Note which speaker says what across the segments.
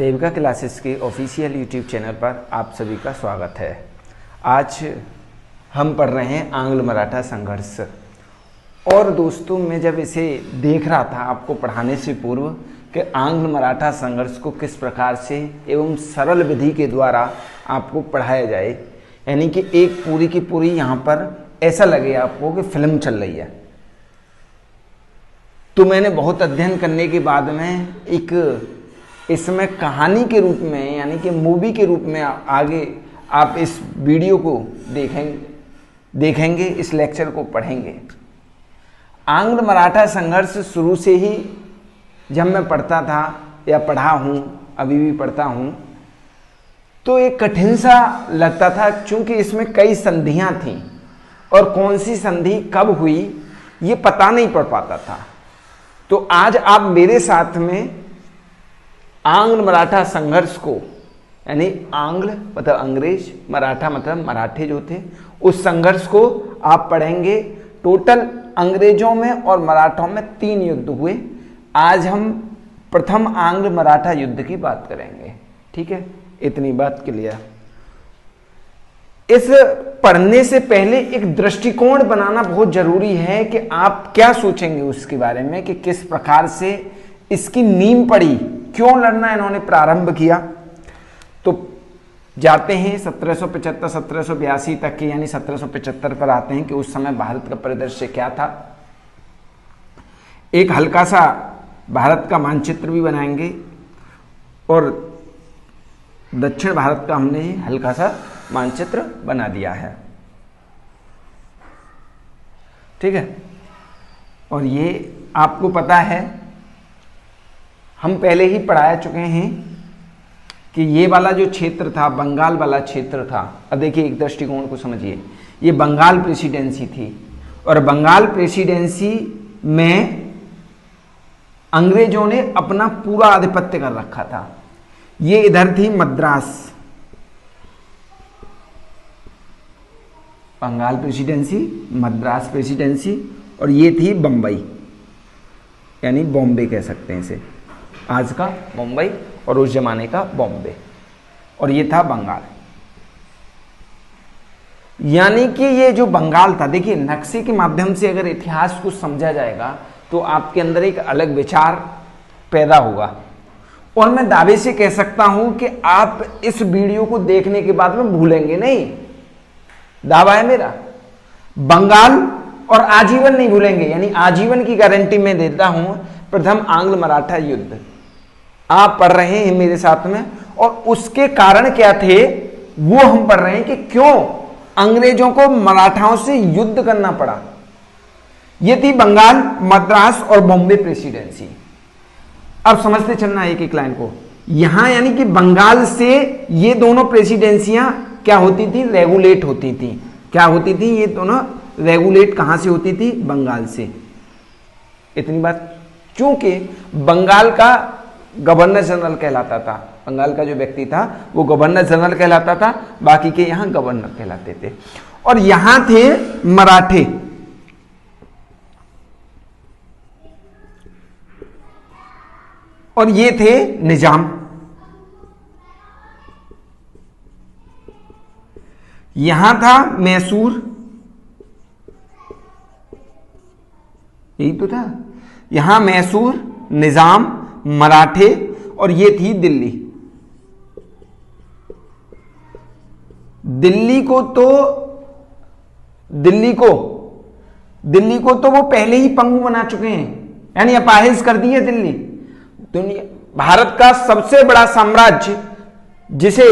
Speaker 1: Devika classes के official YouTube channel पर आप सभी का स्वागत है। आज हम पढ़ रहे हैं आंग्ल मराठा संघर्ष। और दोस्तों, मैं जब इसे देख रहा था आपको पढ़ाने से पूर्व कि आंग्ल मराठा संघर्ष को किस प्रकार से एवं सरल विधि के द्वारा आपको पढ़ाया जाए, यानी कि एक पूरी की पूरी यहाँ पर ऐसा लगे आपको कि फिल्म चल रही है, तो मैंने बहुत अध्ययन करने के बाद में एक इसमें कहानी के रूप में यानी कि मूवी के रूप में आगे आप इस वीडियो को देखेंगे, इस लेक्चर को पढ़ेंगे। आंग्ल मराठा संघर्ष शुरू से ही जब मैं पढ़ता था या पढ़ा हूँ, अभी भी पढ़ता हूँ, तो एक कठिन सा लगता था, क्योंकि इसमें कई संधियाँ थीं और कौन सी संधि कब हुई ये पता नहीं पड़ पाता था। तो आज आप मेरे साथ में आंग्ल मराठा संघर्ष को, यानी आंग्ल मतलब अंग्रेज, मराठा मतलब मराठे जो थे, उस संघर्ष को आप पढ़ेंगे। टोटल अंग्रेजों में और मराठों में 3 युद्ध हुए। आज हम प्रथम आंग्ल मराठा युद्ध की बात करेंगे। ठीक है, इतनी बात क्लियर। इस पढ़ने से पहले एक दृष्टिकोण बनाना बहुत जरूरी है कि आप क्या सोचेंगे उसके बारे में, कि किस प्रकार से इसकी नींव पड़ी, क्यों लड़ना इन्होंने प्रारंभ किया। तो जाते हैं 1775-1782 तक के, यानी 1775 पर आते हैं कि उस समय भारत का परिदृश्य क्या था। एक हल्का सा भारत का मानचित्र भी बनाएंगे और दक्षिण भारत का हमने हल्का सा मानचित्र बना दिया है। ठीक है, और ये आपको पता है, हम पहले ही पढ़ा चुके हैं कि ये वाला जो क्षेत्र था, बंगाल वाला क्षेत्र था। अब देखिए, एक दृष्टिकोण को समझिए। ये बंगाल प्रेसिडेंसी थी और बंगाल प्रेसिडेंसी में अंग्रेजों ने अपना पूरा आधिपत्य कर रखा था। ये इधर थी मद्रास, बंगाल प्रेसिडेंसी, मद्रास प्रेसिडेंसी, और ये थी बम्बई, यानी बॉम्बे कह सकते हैं इसे, आज का मुंबई और उस जमाने का बॉम्बे, और ये था बंगाल। यानी कि ये जो बंगाल था, देखिए नक्शे के माध्यम से अगर इतिहास को समझा जाएगा तो आपके अंदर एक अलग विचार पैदा होगा। और मैं दावे से कह सकता हूं कि आप इस वीडियो को देखने के बाद में भूलेंगे नहीं, दावा है मेरा। बंगाल और आजीवन नहीं भूलेंगे, यानी आजीवन की गारंटी मैं देता हूं। प्रथम आंग्ल मराठा युद्ध आप पढ़ रहे हैं मेरे साथ में, और उसके कारण क्या थे वो हम पढ़ रहे हैं कि क्यों अंग्रेजों को मराठाओं से युद्ध करना पड़ा। यह थी बंगाल, मद्रास और बॉम्बे प्रेसिडेंसी। अब समझते चलना एक एक लाइन को। यहां यानी कि बंगाल से ये दोनों प्रेसिडेंसियां क्या होती थी, रेगुलेट होती थी। क्या होती थी ये दोनों रेगुलेट, कहां से होती थी, बंगाल से। इतनी बात, क्योंकि बंगाल का गवर्नर जनरल कहलाता था, बंगाल का जो व्यक्ति था वो गवर्नर जनरल कहलाता था, बाकी के यहां गवर्नर कहलाते थे। और यहां थे मराठे, और ये थे निजाम। यहां था मैसूर, यही तो था, यहां मैसूर, निजाम, मराठे, और ये थी दिल्ली। दिल्ली को तो वो पहले ही पंगु बना चुके हैं, यानी अपाहिज कर दी है दिल्ली। दुनिया, भारत का सबसे बड़ा साम्राज्य, जिसे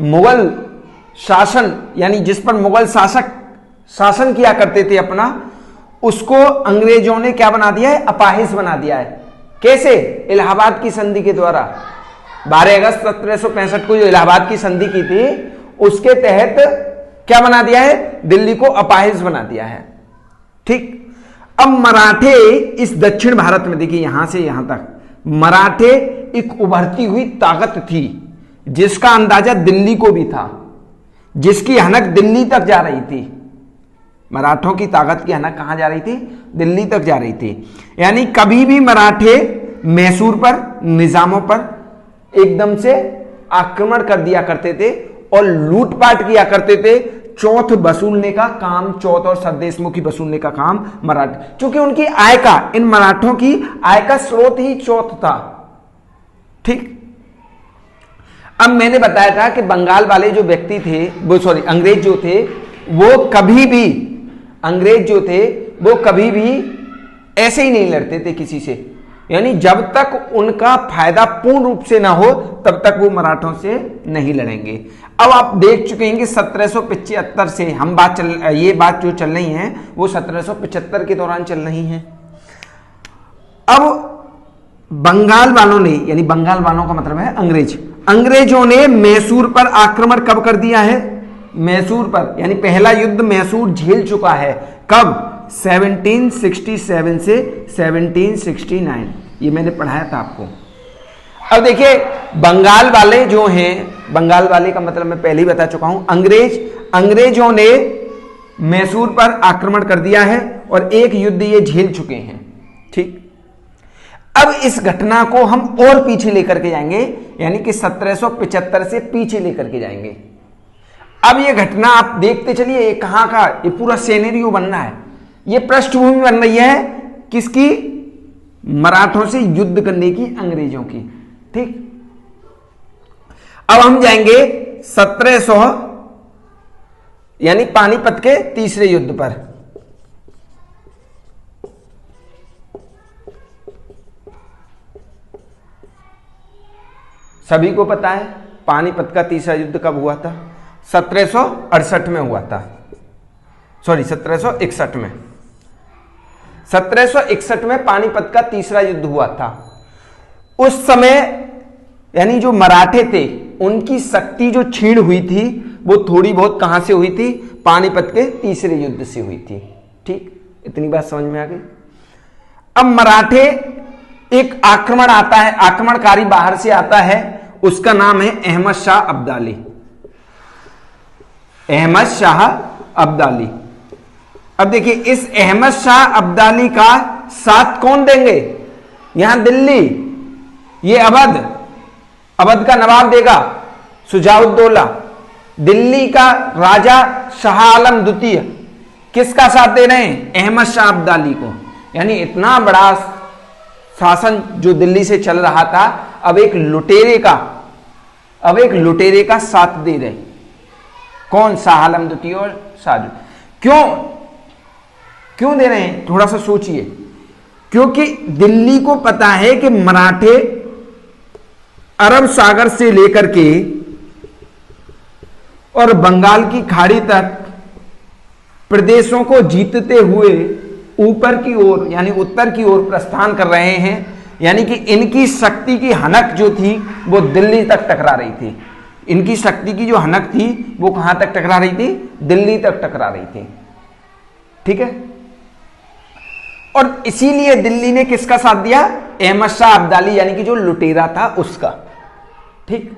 Speaker 1: मुगल शासन, यानी जिस पर मुगल शासक शासन किया करते थे अपना, उसको अंग्रेजों ने क्या बना दिया है, अपाहिज बना दिया है। कैसे? इलाहाबाद की संधि के द्वारा। 12 अगस्त 1765 को जो इलाहाबाद की संधि की थी, उसके तहत क्या बना दिया है, दिल्ली को अपाहिज बना दिया है। ठीक। अब मराठे इस दक्षिण भारत में, देखिए यहां से यहां तक मराठे एक उभरती हुई ताकत थी, जिसका अंदाजा दिल्ली को भी था, जिसकी हनक दिल्ली तक जा रही थी। मराठों की ताकत की हनक कहां जा रही थी, दिल्ली तक जा रही थी। यानी कभी भी मराठे मैसूर पर, निजामों पर एकदम से आक्रमण कर दिया करते थे और लूटपाट किया करते थे। चौथ वसूलने का काम, चौथ और सद्देशमुखी वसूलने का काम मराठा, क्योंकि उनकी आय का, इन मराठों की आय का स्रोत ही चौथ था। ठीक, अब मैंने बताया था कि बंगाल वाले जो व्यक्ति थे, वो सॉरी अंग्रेज जो थे, वो कभी भी, अंग्रेज जो थे वो कभी भी ऐसे ही नहीं लड़ते थे किसी से, यानी जब तक उनका फायदा पूर्ण रूप से ना हो तब तक वो मराठों से नहीं लड़ेंगे। अब आप देख चुके हैं कि 1775 से हम ये बात जो चल रही है वो 1775 के दौरान चल रही है। अब बंगाल वालों ने, यानी बंगाल वालों का मतलब है अंग्रेजों ने मैसूर पर आक्रमण कब कर दिया है? मैसूर पर, यानी पहला युद्ध मैसूर झेल चुका है। कब? 1767 से 1769, ये मैंने पढ़ाया था आपको। अब देखिए बंगाल वाले जो हैं, बंगाल वाले का मतलब मैं पहले ही बता चुका हूं, अंग्रेजों ने मैसूर पर आक्रमण कर दिया है और एक युद्ध ये झेल चुके हैं। ठीक, अब इस घटना को हम और पीछे लेकर के जाएंगे, यानी कि 1775 से पीछे लेकर के जाएंगे। अब ये घटना आप देखते चलिए, ये कहां का, ये पूरा सिनेरियो बनना है, ये पृष्ठभूमि बन रही है किसकी? मराठों से युद्ध करने की, अंग्रेजों की। ठीक, अब हम जाएंगे 1700, यानी पानीपत के तीसरे युद्ध पर। सभी को पता है पानीपत का तीसरा युद्ध कब हुआ था? 1768 में हुआ था, सॉरी 1761 में। 1761 में पानीपत का तीसरा युद्ध हुआ था। उस समय यानी जो मराठे थे उनकी शक्ति जो क्षीण हुई थी वो थोड़ी बहुत कहां से हुई थी? पानीपत के तीसरे युद्ध से हुई थी। ठीक, इतनी बात समझ में आ गई। अब मराठे, एक आक्रमण आता है, आक्रमणकारी बाहर से आता है, उसका नाम है अहमद शाह अब्दाली। अहमद शाह अब्दाली। अब देखिए इस अहमद शाह अब्दाली का साथ कौन देंगे? यहां दिल्ली, ये अवध का नवाब देगा शुजाउद्दौला। दिल्ली का राजा शाह आलम द्वितीय किसका साथ दे रहे हैं? अहमद शाह अब्दाली को। यानी इतना बड़ा शासन जो दिल्ली से चल रहा था, अब एक लुटेरे का साथ दे रहे। कौन? शाह आलम द्वितीय और शाहजहां। क्यों दे रहे हैं? थोड़ा सा सोचिए। क्योंकि दिल्ली को पता है कि मराठे अरब सागर से लेकर के और बंगाल की खाड़ी तक प्रदेशों को जीतते हुए ऊपर की ओर, यानी उत्तर की ओर प्रस्थान कर रहे हैं। यानी कि इनकी शक्ति की हनक जो थी वो दिल्ली तक टकरा रही थी। इनकी शक्ति की जो हनक थी वो कहां तक टकरा रही थी? दिल्ली तक टकरा रही थी। ठीक है, और इसीलिए दिल्ली ने किसका साथ दिया? अहमद शाह अब्दाली, यानी कि जो लुटेरा था उसका। ठीक,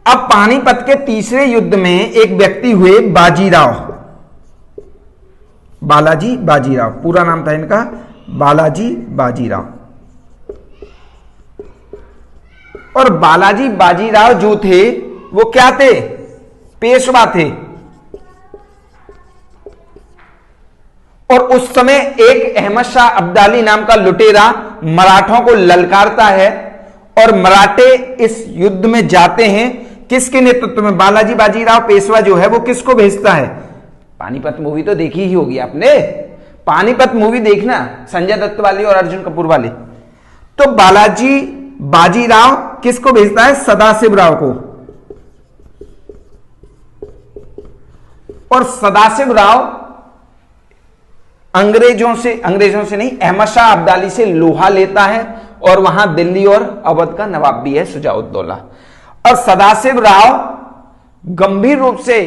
Speaker 1: अब पानीपत के तीसरे युद्ध में एक व्यक्ति हुए बालाजी बाजीराव, पूरा नाम था इनका बालाजी बाजीराव। और बालाजी बाजीराव जो थे वो क्या थे? पेशवा थे। और उस समय एक अहमद शाह अब्दाली नाम का लुटेरा मराठों को ललकारता है और मराठे इस युद्ध में जाते हैं। किसके नेतृत्व में? बालाजी बाजीराव पेशवा जो है वो किसको भेजता है? पानीपत मूवी तो देखी ही होगी आपने, पानीपत मूवी देखना, संजय दत्त वाली और अर्जुन कपूर वाली। तो बालाजी बाजीराव किसको भेजता है? सदाशिव राव को। और सदाशिव राव अंग्रेजों से नहीं, अहमद शाह अब्दाली से लोहा लेता है और वहां दिल्ली और अवध का नवाब भी है शुजाउद्दौला। और सदाशिव राव गंभीर रूप से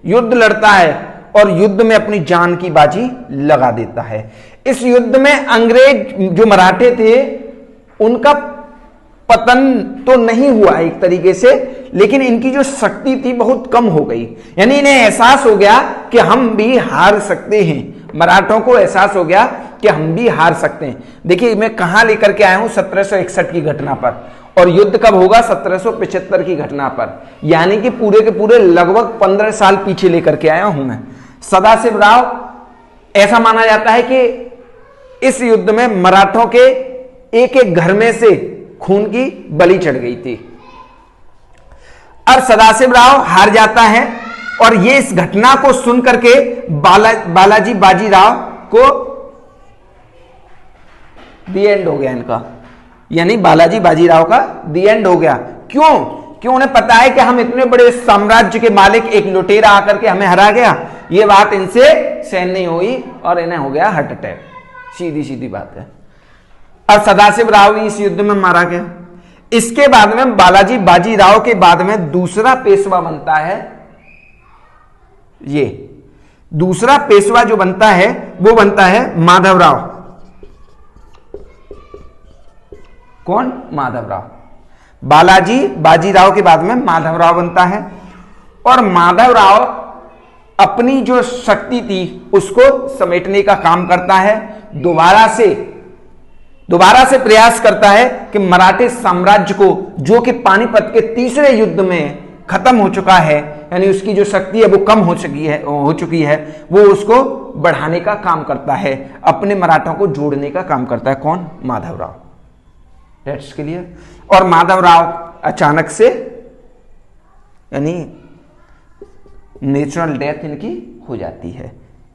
Speaker 1: युद्ध लड़ता है और युद्ध में अपनी जान की बाजी लगा देता है। इस युद्ध में अंग्रेज जो मराठे थे उनका पतन तो नहीं हुआ एक तरीके से, लेकिन इनकी जो शक्ति थी बहुत कम हो गई। यानी इन्हें एहसास हो गया कि हम भी हार सकते हैं। मराठों को एहसास हो गया कि हम भी हार सकते हैं। देखिए मैं कहां लेकर के आया हूं, 1761 की घटना पर, और युद्ध कब होगा? 1775 की घटना पर, यानी कि पूरे के पूरे लगभग 15 साल पीछे लेकर के आया हूं मैं। सदाशिवराव, ऐसा माना जाता है कि इस युद्ध में मराठों के एक एक घर में से खून की बलि चढ़ गई थी। और सदाशिवराव हार जाता है और ये इस घटना को सुन करके बालाजी बाजीराव को दी एंड हो गया इनका, यानी बालाजी बाजीराव का दी एंड हो गया। क्यों? क्यों? उन्हें पता है कि हम इतने बड़े साम्राज्य के मालिक, एक लुटेरा आकर के हमें हरा गया, ये बात इनसे सहन नहीं हुई और इन्हें हो गया हार्ट अटैक। सीधी सीधी बात है। और सदाशिवराव भी इस युद्ध में मारा गया। इसके बाद में बालाजी बाजीराव के बाद में दूसरा पेशवा बनता है, ये दूसरा पेशवा जो बनता है वो बनता है माधवराव। कौन? माधवराव। बालाजी बाजीराव के बाद में माधवराव बनता है और माधवराव अपनी जो शक्ति थी उसको समेटने का काम करता है। दोबारा से प्रयास करता है कि मराठे साम्राज्य को, जो कि पानीपत के तीसरे युद्ध में खत्म हो चुका है, यानी उसकी जो शक्ति है वो कम हो चुकी है, वो उसको बढ़ाने का काम करता है, अपने मराठों को जोड़ने का काम करता है। कौन? माधवराव। That's clear. और माधवराव अचानक से, यानी नेचुरल डेथ इनकी हो जाती है।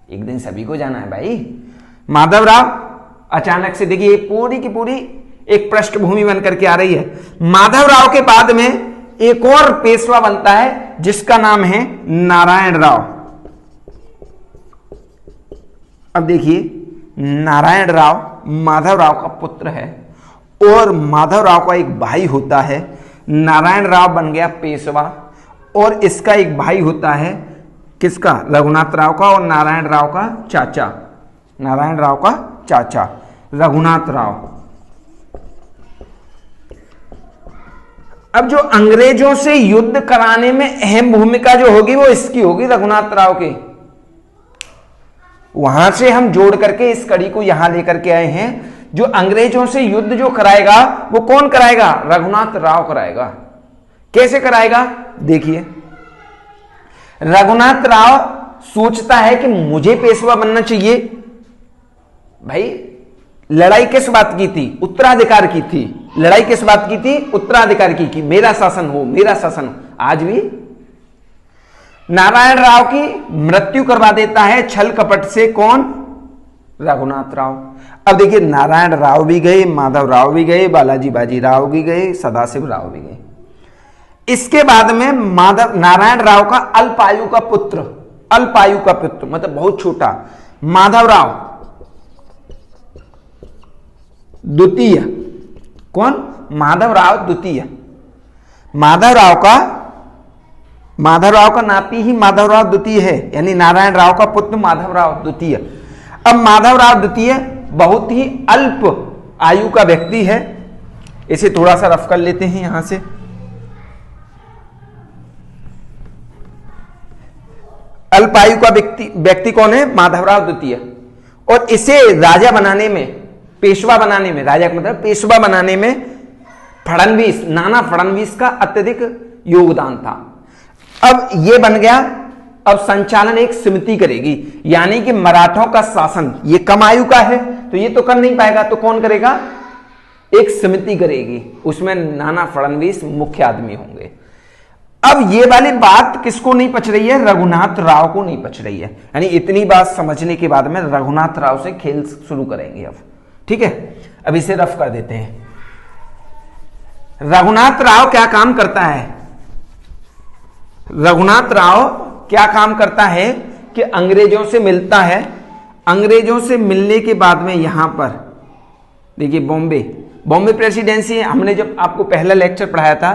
Speaker 1: एक दिन सभी को जाना है भाई। माधवराव अचानक से, देखिए पूरी की पूरी एक पृष्ठभूमि बनकर के आ रही है। माधवराव के बाद में एक और पेशवा बनता है जिसका नाम है नारायण राव। अब देखिए, नारायण राव माधवराव का पुत्र है और माधवराव का एक भाई होता है। नारायण राव बन गया पेशवा और इसका एक भाई होता है, किसका? रघुनाथ राव का, और नारायण राव का चाचा, नारायण राव का चाचा रघुनाथ राव। अब जो अंग्रेजों से युद्ध कराने में अहम भूमिका जो होगी वो इसकी होगी, रघुनाथ राव की। वहां से हम जोड़ करके इस कड़ी को यहां लेकर के आए हैं। जो अंग्रेजों से युद्ध जो कराएगा वो कौन कराएगा? रघुनाथ राव कराएगा। कैसे कराएगा? देखिए, रघुनाथ राव सोचता है कि मुझे पेशवा बनना चाहिए। भाई, लड़ाई किस बात की थी? उत्तराधिकार की थी। लड़ाई किस बात की थी? उत्तराधिकार की, कि मेरा शासन हो, मेरा शासन हो। आज भी नारायण राव की मृत्यु करवा देता है छल कपट से। कौन? रघुनाथ राव। अब देखिए, नारायण राव भी गए, माधव राव भी गए, बालाजी बाजीराव भी गए, सदाशिव राव भी गए। इसके बाद में नारायण राव का अल्पायु का पुत्र, मतलब बहुत छोटा, माधवराव द्वितीय। कौन? माधवराव द्वितीय। माधवराव का नाती ही माधवराव द्वितीय है, यानी नारायण राव का पुत्र माधवराव द्वितीय। अब माधवराव द्वितीय बहुत ही अल्प आयु का व्यक्ति है। इसे थोड़ा सा रफ कर लेते हैं यहां से। अल्पायु का व्यक्ति कौन है? माधवराव द्वितीय। और इसे राजा बनाने में, पेशवा बनाने में, राजा का मतलब पेशवा बनाने में नाना फडणवीस का अत्यधिक योगदान था। अब ये बन गया। अब संचालन एक समिति करेगी, यानी कि मराठों का शासन, ये कम आयु का है तो ये तो कर नहीं पाएगा, तो कौन करेगा? एक समिति करेगी, उसमें नाना फडणवीस मुख्य आदमी होंगे। अब ये वाली बात किसको नहीं पच रही है? रघुनाथ राव को नहीं पच रही है। यानी इतनी बात समझने के बाद में रघुनाथ राव से खेल शुरू करेंगे अब। ठीक है, अब इसे रफ कर देते हैं। रघुनाथ राव क्या काम करता है? रघुनाथ राव क्या काम करता है कि अंग्रेजों से मिलता है। अंग्रेजों से मिलने के बाद में यहां पर देखिए, बॉम्बे प्रेसिडेंसी, हमने जब आपको पहला लेक्चर पढ़ाया था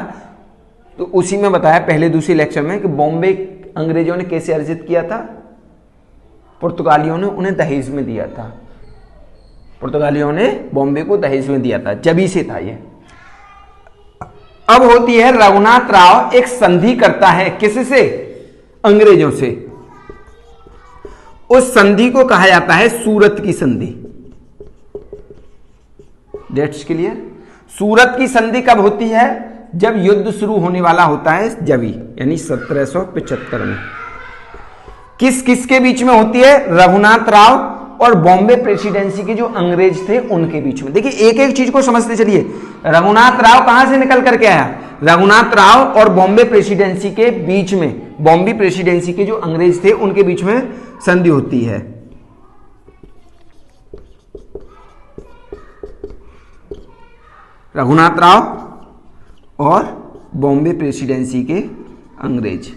Speaker 1: तो उसी में बताया, पहले दूसरे लेक्चर में, कि बॉम्बे अंग्रेजों ने कैसे अर्जित किया था? पुर्तगालियों ने उन्हें दहेज में दिया था। पुर्तगालियों ने बॉम्बे को दहेज में दिया था, जब से था ये। अब होती है, रघुनाथ राव एक संधि करता है, किससे? अंग्रेजों से। उस संधि को कहा जाता है सूरत की संधि। Dates clear? सूरत की संधि कब होती है? जब युद्ध शुरू होने वाला होता है, जब ही, यानी 1775 में। किस किस के बीच में होती है? रघुनाथ राव और बॉम्बे प्रेसिडेंसी के जो अंग्रेज थे उनके बीच में। देखिए एक एक चीज को समझते चलिए। रघुनाथ राव कहां से निकल करके आया? रघुनाथ राव और बॉम्बे प्रेसिडेंसी के बीच में, बॉम्बे प्रेसिडेंसी के जो अंग्रेज थे उनके बीच में संधि होती है। रघुनाथ राव और बॉम्बे प्रेसिडेंसी के अंग्रेज।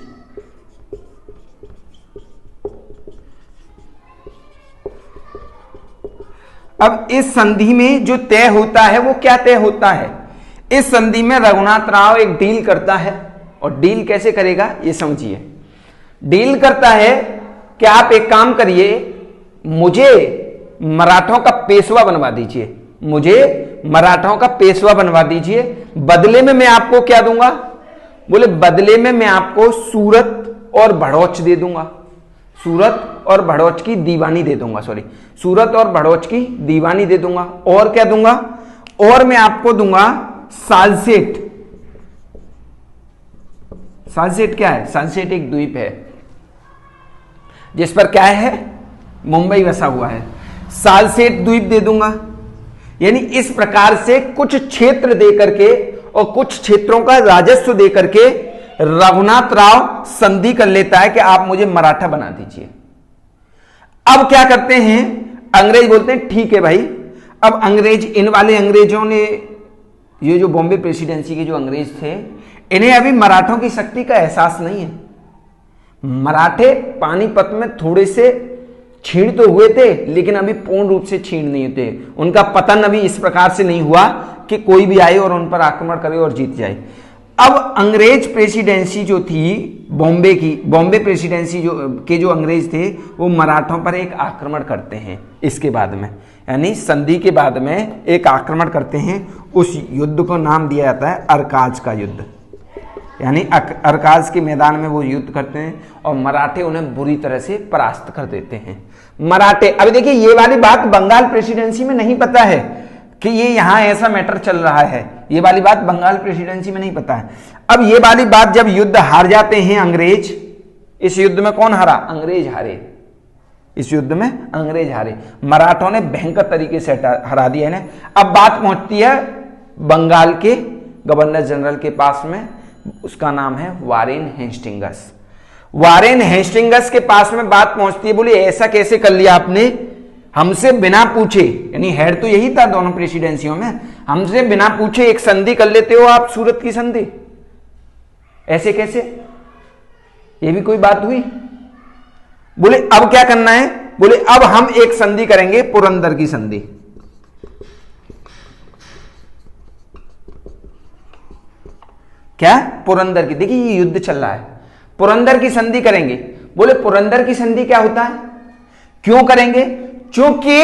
Speaker 1: अब इस संधि में जो तय होता है वो क्या तय होता है? इस संधि में रघुनाथ राव एक डील करता है, और डील कैसे करेगा ये समझिए। डील करता है कि आप एक काम करिए, मुझे मराठों का पेशवा बनवा दीजिए, मुझे मराठों का पेशवा बनवा दीजिए, बदले में मैं आपको क्या दूंगा? बोले बदले में मैं आपको सूरत और भड़ौच दे दूंगा, सूरत और भड़ौच की दीवानी दे दूंगा, सॉरी, सूरत और भड़ौच की दीवानी दे दूंगा। और क्या दूंगा? और मैं आपको दूंगा सालसेट। सालसेट क्या है? सालसेट एक द्वीप है जिस पर क्या है? मुंबई बसा हुआ है। सालसेट द्वीप दे दूंगा। यानी इस प्रकार से कुछ क्षेत्र दे करके और कुछ क्षेत्रों का राजस्व दे करके रघुनाथ राव संधि कर लेता है कि आप मुझे मराठा बना दीजिए। अब क्या करते हैं? अंग्रेज बोलते हैं ठीक है भाई। अब अंग्रेज, इन वाले अंग्रेजों ने, ये जो बॉम्बे प्रेसिडेंसी के जो अंग्रेज थे, इन्हें अभी मराठों की शक्ति का एहसास नहीं है। मराठे पानीपत में थोड़े से छीण तो हुए थे, लेकिन अभी पूर्ण रूप से छीण नहीं होते। उनका पतन अभी इस प्रकार से नहीं हुआ कि कोई भी आए और उन पर आक्रमण करे और जीत जाए। अब अंग्रेज प्रेसिडेंसी जो थी बॉम्बे की, बॉम्बे प्रेसिडेंसी जो अंग्रेज थे, वो मराठों पर एक आक्रमण करते हैं इसके बाद में, यानी संधि के बाद में एक आक्रमण करते हैं। उस युद्ध को नाम दिया जाता है अरकाज का युद्ध, यानी अरकाज के मैदान में वो युद्ध करते हैं और मराठे उन्हें बुरी तरह से परास्त कर देते हैं। मराठे, अभी देखिए ये वाली बात बंगाल प्रेसिडेंसी में नहीं पता है कि ये यहां ऐसा मैटर चल रहा है, ये वाली बात बंगाल प्रेसिडेंसी में नहीं पता है। अब ये वाली बात, जब युद्ध हार जाते हैं अंग्रेज, इस युद्ध में कौन हारा? अंग्रेज हारे। इस युद्ध में अंग्रेज हारे, मराठों ने भयंकर तरीके से हरा दिया इन्हें। अब बात पहुंचती है बंगाल के गवर्नर जनरल के पास में, उसका नाम है वारेन हेस्टिंगस। वारेन हेस्टिंगस के पास में बात पहुंचती है, बोले ऐसा कैसे कर लिया आपने, हमसे बिना पूछे, यानी हेड तो यही था दोनों प्रेसिडेंसियों में, हमसे बिना पूछे एक संधि कर लेते हो आप, सूरत की संधि, ऐसे कैसे? ये भी कोई बात हुई? बोले अब क्या करना है? बोले अब हम एक संधि करेंगे, पुरंदर की संधि। क्या? पुरंदर की। देखिए ये युद्ध चल रहा है, पुरंदर की संधि करेंगे। बोले पुरंदर की संधि क्या होता है, क्यों करेंगे? क्योंकि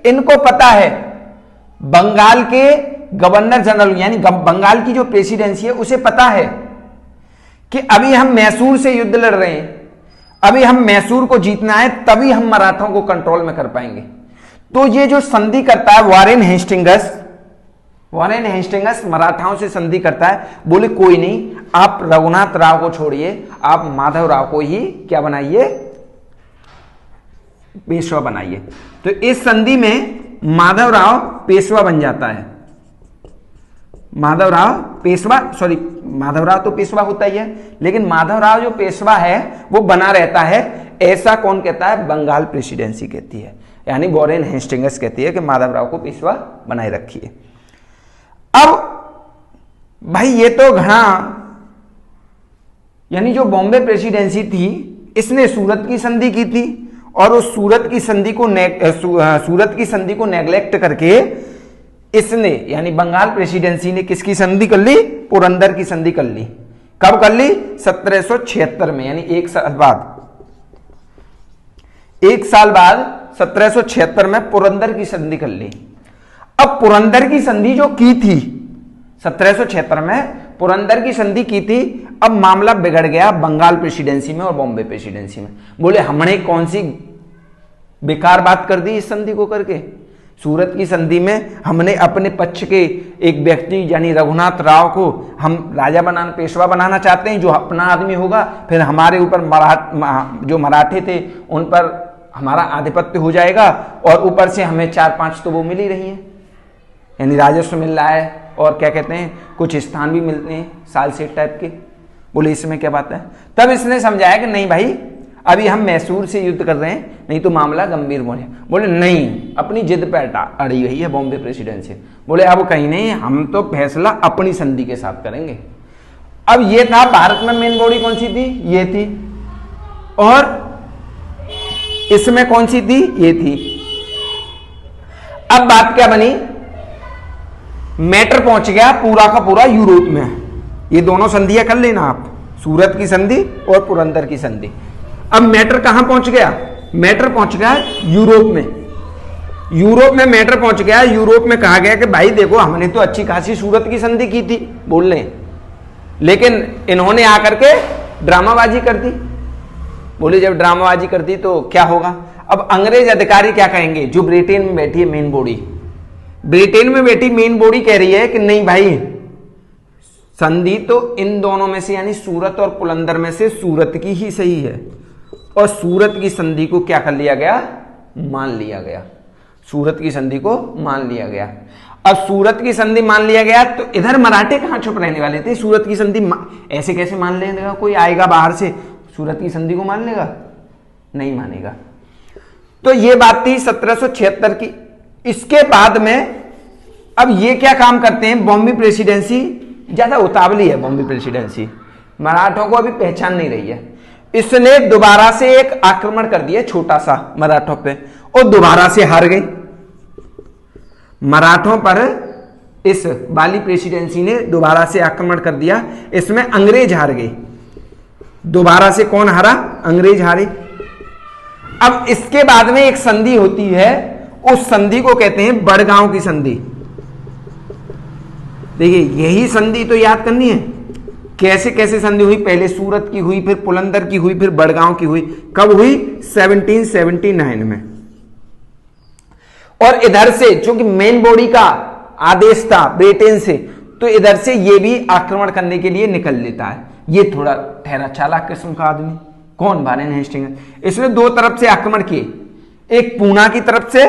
Speaker 1: इनको पता है बंगाल के गवर्नर जनरल, यानी बंगाल की जो प्रेसिडेंसी है, उसे पता है कि अभी हम मैसूर से युद्ध लड़ रहे हैं, अभी हम मैसूर को जीतना है, तभी हम मराठों को कंट्रोल में कर पाएंगे। तो ये जो संधि करता है वारेन हेस्टिंगस, वारेन हेस्टिंगस मराठाओं से संधि करता है। बोले कोई नहीं, आप रघुनाथ राव को छोड़िए, आप माधव राव को ही क्या बनाइए, पेशवा बनाइए। तो इस संधि में माधव राव पेशवा बन जाता है। माधव राव पेशवा, सॉरी, माधव राव तो पेशवा होता ही है, लेकिन माधव राव जो पेशवा है वो बना रहता है। ऐसा कौन कहता है? बंगाल प्रेसिडेंसी कहती है, यानी वारेन हेस्टिंगस कहती है कि माधव राव को पेशवा बनाए रखिए। अब भाई ये तो घना, यानी जो बॉम्बे प्रेसिडेंसी थी इसने सूरत की संधि की थी, और उस सूरत की संधि को नेग्लेक्ट करके इसने, यानी बंगाल प्रेसिडेंसी ने किसकी संधि कर ली? पुरंदर की संधि कर ली। कब कर ली? 1776 में, यानी एक साल बाद 1776 में पुरंदर की संधि कर ली। अब पुरंदर की संधि जो की थी 1776 में, पुरंदर की संधि की थी, अब मामला बिगड़ गया बंगाल प्रेसिडेंसी में और बॉम्बे प्रेसिडेंसी में। बोले हमने कौन सी बेकार बात कर दी इस संधि को करके, सूरत की संधि में हमने अपने पक्ष के एक व्यक्ति यानी रघुनाथ राव को हम राजा बनाना, पेशवा बनाना चाहते हैं, जो अपना आदमी होगा, फिर हमारे ऊपर जो मराठे थे उन पर हमारा आधिपत्य हो जाएगा, और ऊपर से हमें 4-5 तो वो मिल ही रही है, यानी राजस्व मिल रहा है, और क्या कहते हैं कुछ स्थान भी मिलते हैं साल सेठ टाइप के। बोले इसमें क्या बात है। तब इसने समझाया कि नहीं भाई, अभी हम मैसूर से युद्ध कर रहे हैं, नहीं तो मामला गंभीर बोले। बोले नहीं, अपनी जिद पे अड़ी हुई है बॉम्बे प्रेसिडेंसी। बोले अब कहीं नहीं, हम तो फैसला अपनी संधि के साथ करेंगे। अब ये था, भारत में मेन बॉडी कौन सी थी, ये थी, और इसमें कौन सी थी, ये थी। अब बात क्या बनी, मैटर पहुंच गया पूरा का पूरा यूरोप में। ये दोनों संधियां कर लेना आप, सूरत की संधि और पुरंदर की संधि। अब मैटर कहां पहुंच गया, मैटर पहुंच गया यूरोप में। यूरोप में मैटर पहुंच गया, यूरोप में कहा गया कि भाई देखो, हमने तो अच्छी खासी सूरत की संधि की थी बोल रहे, लेकिन इन्होंने आकर के ड्रामाबाजी कर दी। बोले जब ड्रामाबाजी कर दी तो क्या होगा। अब अंग्रेज अधिकारी क्या कहेंगे, जो ब्रिटेन में बैठी है मेन बॉडी, ब्रिटेन में बैठी मेन बॉडी कह रही है कि नहीं भाई, संधि तो इन दोनों में से यानी सूरत और पुरंदर में से सूरत की ही सही है, और सूरत की संधि को क्या कर लिया गया, मान लिया गया। सूरत की संधि को मान लिया गया। अब सूरत की संधि मान लिया गया तो इधर मराठे कहां चुप रहने वाले थे। सूरत की संधि ऐसे कैसे मान लेगा, कोई आएगा बाहर से सूरत की संधि को मान लेगा, नहीं मानेगा। तो ये बात थी 1776 की। इसके बाद में अब ये क्या काम करते हैं, बॉम्बे प्रेसिडेंसी ज्यादा उतावली है, बॉम्बे प्रेसिडेंसी मराठों को अभी पहचान नहीं रही है। इसने दोबारा से एक आक्रमण कर दिया छोटा सा मराठों पे, और दोबारा से हार गई मराठों पर। इस वाली प्रेसिडेंसी ने दोबारा से आक्रमण कर दिया, इसमें अंग्रेज हार गए। दोबारा से कौन हारा, अंग्रेज हारे। अब इसके बाद में एक संधि होती है, उस संधि को कहते हैं बड़गांव की संधि। देखिए यही संधि तो याद करनी है, कैसे कैसे संधि हुई, पहले सूरत की हुई, फिर पुरंदर की हुई, फिर बड़गांव की हुई। कब हुई, 1779 में। और इधर से चूंकि मेन बॉडी का आदेश था ब्रिटेन से, तो इधर से ये भी आक्रमण करने के लिए निकल लेता है। ये थोड़ा ठहरा चालाक किस्म का आदमी, कौन, वारेन हेस्टिंग्स। इसने दो तरफ से आक्रमण किए, एक पूना की तरफ से।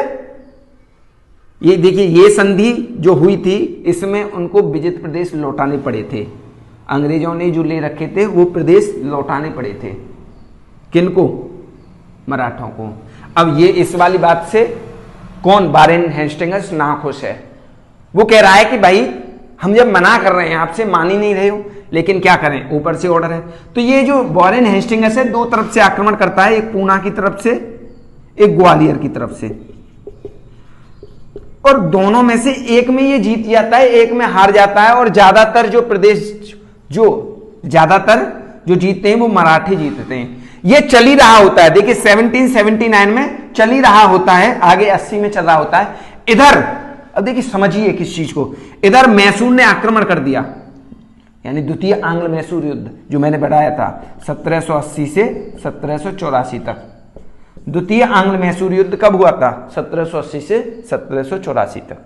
Speaker 1: ये देखिए, ये संधि जो हुई थी इसमें उनको विजित प्रदेश लौटाने पड़े थे, अंग्रेजों ने जो ले रखे थे वो प्रदेश लौटाने पड़े थे। किनको, मराठों को। अब ये इस वाली बात से कौन, वारेन हेस्टिंग्स नाखुश है। वो कह रहा है कि भाई हम जब मना कर रहे हैं आपसे, मान ही नहीं रहे हो, लेकिन क्या करें, ऊपर से ऑर्डर है। तो ये जो वारेन हेस्टिंग्स है दो तरफ से आक्रमण करता है, एक पूना की तरफ से, एक ग्वालियर की तरफ से, और दोनों में से एक में ये जीत जाता है, एक में हार जाता है। और ज्यादातर जो प्रदेश ज्यादातर जो जीतते हैं वो मराठी जीतते हैं। ये चल ही रहा होता है, देखिए 1779 में चल ही रहा होता है, आगे 80 में चल रहा होता है। इधर अब देखिए समझिए किस चीज को, इधर मैसूर ने आक्रमण कर दिया, यानी द्वितीय आंग्ल मैसूर युद्ध जो मैंने बताया था 1780 से 1784 तक। द्वितीय आंग्ल मैसूर युद्ध कब हुआ था, 1780 से 1784 तक।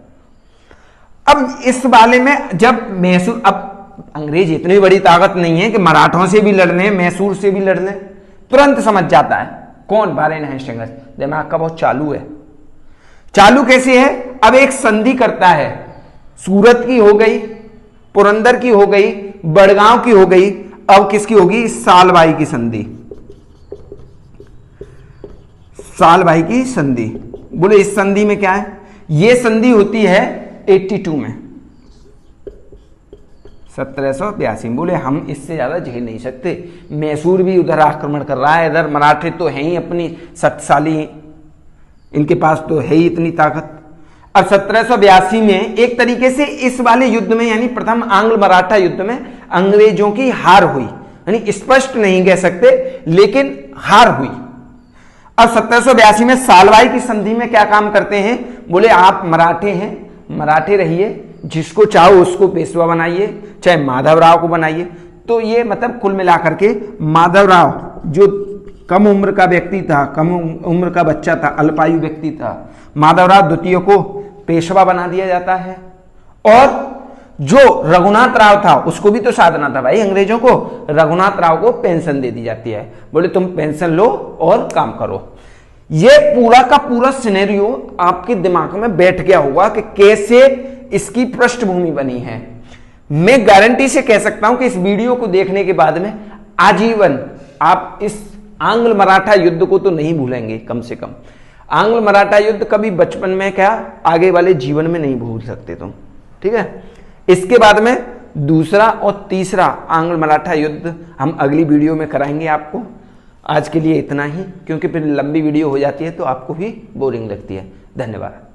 Speaker 1: अब इस वाले में जब मैसूर, अब अंग्रेज इतनी बड़ी ताकत नहीं है कि मराठों से भी लड़ने, मैसूर से भी लड़ने, तुरंत समझ जाता है कौन, वारेन हेस्टिंग्स। दिमाग का बहुत चालू है। चालू कैसे है, अब एक संधि करता है, सूरत की हो गई, पुरंदर की हो गई, बड़गांव की हो गई, अब किसकी होगी, सालबाई की संधि। सालबाई की संधि। बोले इस संधि में क्या है, यह संधि होती है 82 में, 1782। बोले हम इससे ज्यादा झेल नहीं सकते, मैसूर भी उधर आक्रमण कर रहा है, इधर मराठे तो है ही अपनी शक्तिशाली, इनके पास तो है ही इतनी ताकत। अब 1782 में एक तरीके से इस वाले युद्ध में, यानी प्रथम आंग्ल मराठा युद्ध में अंग्रेजों की हार हुई, यानी स्पष्ट नहीं कह सकते लेकिन हार हुई। अब 1782 में सालबाई की संधि में क्या काम करते हैं, बोले आप मराठे हैं, मराठे रहिए, जिसको चाहो उसको पेशवा बनाइए, चाहे माधवराव को बनाइए। तो ये मतलब कुल मिलाकर के माधवराव जो कम उम्र का व्यक्ति था, कम उम्र का बच्चा था, अल्पायु व्यक्ति था। माधवराव द्वितीय को पेशवा बना दिया जाता है। और जो रघुनाथ राव था उसको भी तो साधना था भाई अंग्रेजों को, रघुनाथ राव को पेंशन दे दी जाती है, बोले तुम पेंशन लो और काम करो। ये पूरा का पूरा सिनेरियो आपके दिमाग में बैठ गया होगा कि कैसे इसकी पृष्ठभूमि बनी है। मैं गारंटी से कह सकता हूं कि इस वीडियो को देखने के बाद में आजीवन आप इस आंग्ल मराठा युद्ध को तो नहीं भूलेंगे। कम से कम आंग्ल मराठा युद्ध कभी बचपन में क्या आगे वाले जीवन में नहीं भूल सकते तुम, ठीक है। इसके बाद में दूसरा और तीसरा आंग्ल मराठा युद्ध हम अगली वीडियो में कराएंगे आपको। आज के लिए इतना ही, क्योंकि फिर लंबी वीडियो हो जाती है तो आपको भी बोरिंग लगती है। धन्यवाद।